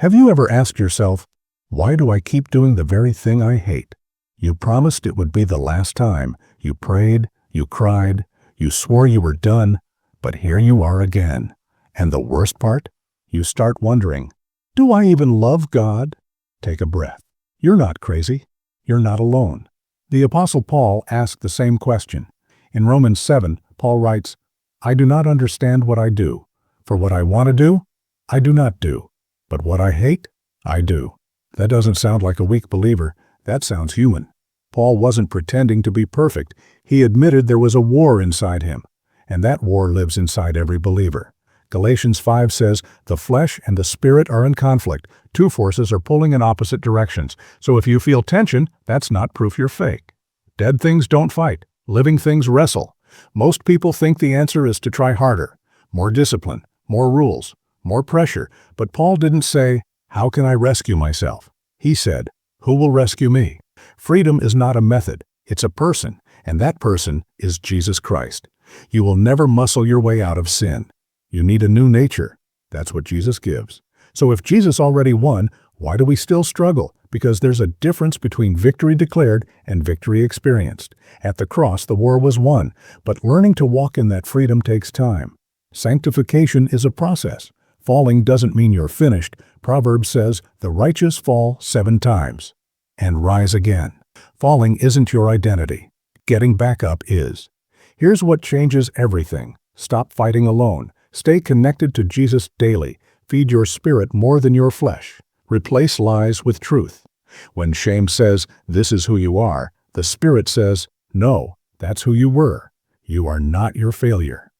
Have you ever asked yourself, why do I keep doing the very thing I hate? You promised it would be the last time. You prayed, you cried, you swore you were done, but here you are again. And the worst part? You start wondering, do I even love God? Take a breath. You're not crazy. You're not alone. The Apostle Paul asked the same question. In Romans 7, Paul writes, I do not understand what I do. For what I want to do, I do not do. But what I hate, I do. That doesn't sound like a weak believer. That sounds human. Paul wasn't pretending to be perfect. He admitted there was a war inside him. And that war lives inside every believer. Galatians 5 says, the flesh and the spirit are in conflict. Two forces are pulling in opposite directions. So if you feel tension, that's not proof you're fake. Dead things don't fight. Living things wrestle. Most people think the answer is to try harder. More discipline, more rules, more pressure. But Paul didn't say, how can I rescue myself? He said, who will rescue me? Freedom is not a method. It's a person. And that person is Jesus Christ. You will never muscle your way out of sin. You need a new nature. That's what Jesus gives. So if Jesus already won, why do we still struggle? Because there's a difference between victory declared and victory experienced. At the cross, the war was won, but learning to walk in that freedom takes time. Sanctification is a process. Falling doesn't mean you're finished. Proverbs says, the righteous fall 7 times and rise again. Falling isn't your identity. Getting back up is. Here's what changes everything. Stop fighting alone. Stay connected to Jesus daily. Feed your spirit more than your flesh. Replace lies with truth. When shame says, this is who you are, the Spirit says, no, that's who you were. You are not your failure.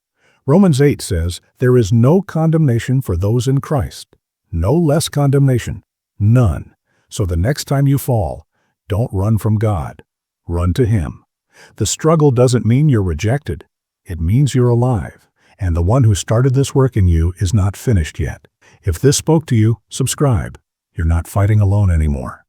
Romans 8 says, there is no condemnation for those in Christ. No less condemnation. None. So the next time you fall, don't run from God. Run to Him. The struggle doesn't mean you're rejected. It means you're alive. And the one who started this work in you is not finished yet. If this spoke to you, subscribe. You're not fighting alone anymore.